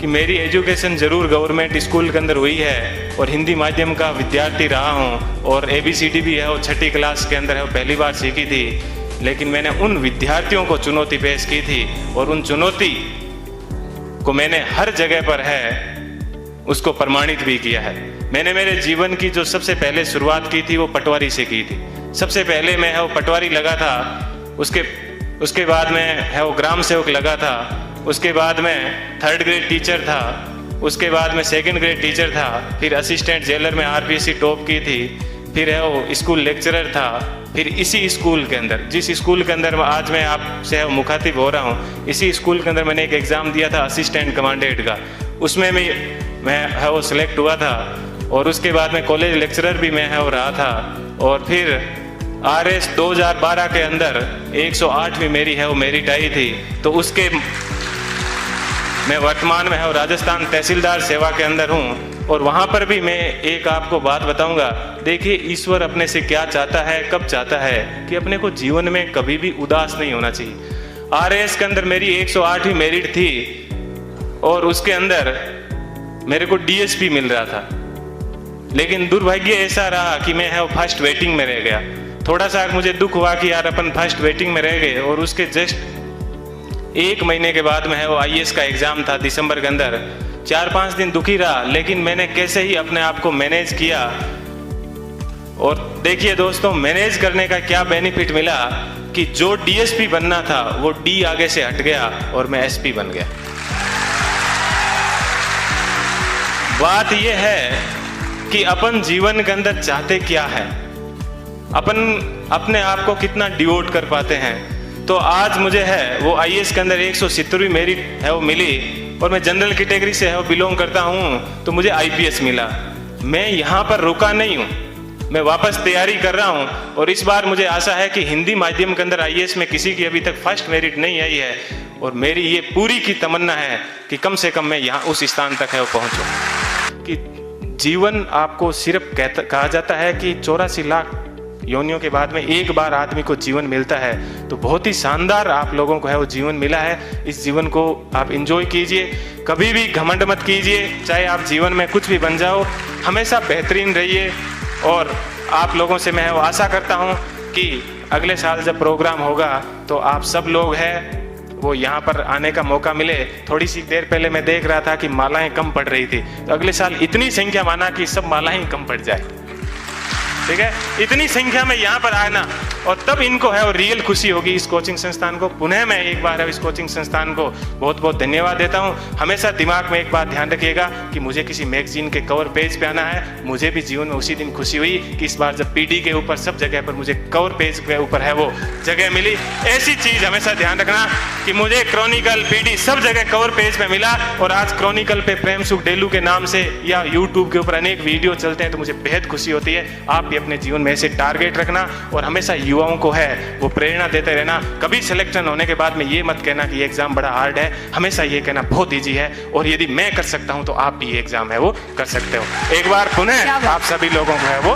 कि मेरी एजुकेशन ज़रूर गवर्नमेंट स्कूल के अंदर हुई है और हिंदी माध्यम का विद्यार्थी रहा हूँ और ABCD भी है वो 6ठी क्लास के अंदर है वो पहली बार सीखी थी। लेकिन मैंने उन विद्यार्थियों को चुनौती पेश की थी और उन चुनौती को मैंने हर जगह पर है उसको प्रमाणित भी किया है। मैंने मेरे जीवन की जो सबसे पहले शुरुआत की थी वो पटवारी से की थी। सबसे पहले मैं है वो पटवारी लगा था, उसके बाद में है वो ग्राम सेवक लगा था, उसके बाद में 3rd ग्रेड टीचर था, उसके बाद में 2nd ग्रेड टीचर था, फिर असिस्टेंट जेलर में RPSC टॉप की थी, फिर है वो स्कूल लेक्चरर था, फिर इसी स्कूल के अंदर जिस स्कूल के अंदर आज मैं आपसे मुखातिब हो रहा हूँ, इसी स्कूल के अंदर मैंने एक एग्ज़ाम दिया था असिस्टेंट कमांडेंट का, उसमें मैं है वो सिलेक्ट हुआ था और उसके बाद में कॉलेज लेक्चरर भी मैं है वो रहा था और फिर RS 2012 के अंदर 108वीं मेरी है वो मेरिट आई थी। तो उसके मैं वर्तमान में है वो राजस्थान तहसीलदार सेवा के अंदर हूँ और वहाँ पर भी मैं एक आपको बात बताऊँगा। देखिए ईश्वर अपने से क्या चाहता है, कब चाहता है कि अपने को जीवन में कभी भी उदास नहीं होना चाहिए। RS के अंदर मेरी 108वीं मेरिट थी और उसके अंदर मेरे को DSP मिल रहा था, लेकिन दुर्भाग्य ऐसा रहा कि मैं है वो फर्स्ट वेटिंग में रह गया। थोड़ा सा मुझे दुख हुआ कि यार अपन फर्स्ट वेटिंग में रह गए और उसके जस्ट 1 महीने के बाद में है वो IAS का एग्ज़ाम था दिसंबर के अंदर। 4-5 दिन दुखी रहा, लेकिन मैंने कैसे ही अपने आप को मैनेज किया और देखिए दोस्तों मैनेज करने का क्या बेनिफिट मिला कि जो DSP बनना था वो D आगे से हट गया और मैं SP बन गया। बात यह है कि अपन जीवन के अंदर चाहते क्या है, अपन अपने आप को कितना डिवोट कर पाते हैं। तो आज मुझे है वो IAS के अंदर 170वीं मेरिट है वो मिली और मैं जनरल कैटेगरी से है वो बिलोंग करता हूँ, तो मुझे IPS मिला। मैं यहाँ पर रुका नहीं हूँ, मैं वापस तैयारी कर रहा हूँ और इस बार मुझे आशा है कि हिंदी माध्यम के अंदर IAS में किसी की अभी तक फर्स्ट मेरिट नहीं आई है और मेरी ये पूरी की तमन्ना है कि कम से कम मैं यहाँ उस स्थान तक है वो पहुँचूँ। कि जीवन आपको सिर्फ कहा जाता है कि 84 लाख योनियों के बाद में एक बार आदमी को जीवन मिलता है, तो बहुत ही शानदार आप लोगों को है वो जीवन मिला है। इस जीवन को आप एंजॉय कीजिए, कभी भी घमंड मत कीजिए, चाहे आप जीवन में कुछ भी बन जाओ, हमेशा बेहतरीन रहिए। और आप लोगों से मैं वो आशा करता हूँ कि अगले साल जब प्रोग्राम होगा तो आप सब लोग हैं वो यहाँ पर आने का मौका मिले। थोड़ी सी देर पहले मैं देख रहा था कि मालाएं कम पड़ रही थी, तो अगले साल इतनी संख्या माना कि सब मालाएं कम पड़ जाए, ठीक है, इतनी संख्या में यहाँ पर आना और तब इनको है और रियल खुशी होगी। इस कोचिंग संस्थान को पुनः मैं एक बार इस कोचिंग संस्थान को बहुत बहुत धन्यवाद देता हूँ। हमेशा दिमाग में एक बात ध्यान रखिएगा कि मुझे किसी मैगजीन के कवर पेज पे आना है। मुझे भी जीवन में उसी दिन खुशी हुई कि इस बार जब PD के ऊपर सब जगह पर मुझे कवर पेज के ऊपर है वो जगह मिली। ऐसी चीज़ हमेशा ध्यान रखना कि मुझे क्रॉनिकल PD सब जगह कवर पेज पे मिला और आज क्रॉनिकल पे प्रेम सुख डेलू के नाम से या यूट्यूब के ऊपर अनेक वीडियो चलते हैं, तो मुझे बेहद खुशी होती है। आप भी अपने जीवन में ऐसे टारगेट रखना और हमेशा युवाओं को है वो प्रेरणा देते रहना। कभी सिलेक्शन होने के बाद में ये मत कहना कि ये एग्जाम बड़ा हार्ड है, हमेशा ये कहना बहुत इजी है और यदि मैं कर सकता हूं तो आप भी ये एग्जाम है वो कर सकते हो। एक बार पुनः आप सभी लोगों को है वो